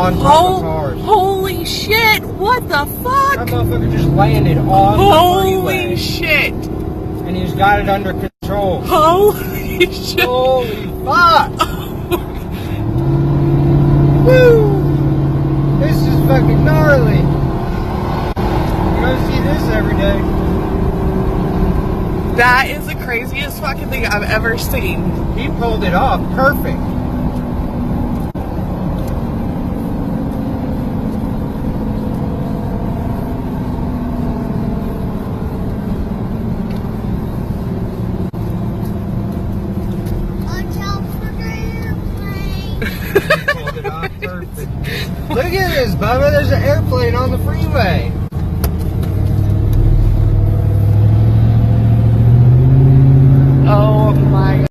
on top of cars. Holy shit! What the fuck? That motherfucker just landed on the freeway. Holy shit! And he's got it under control. Holy shit! Holy fuck! Woo! This is fucking gnarly. You don't see this every day. That is the craziest fucking thing I've ever seen. He pulled it off perfect. Pulled it off perfect. Look at this, Bubba. There's an airplane on the freeway.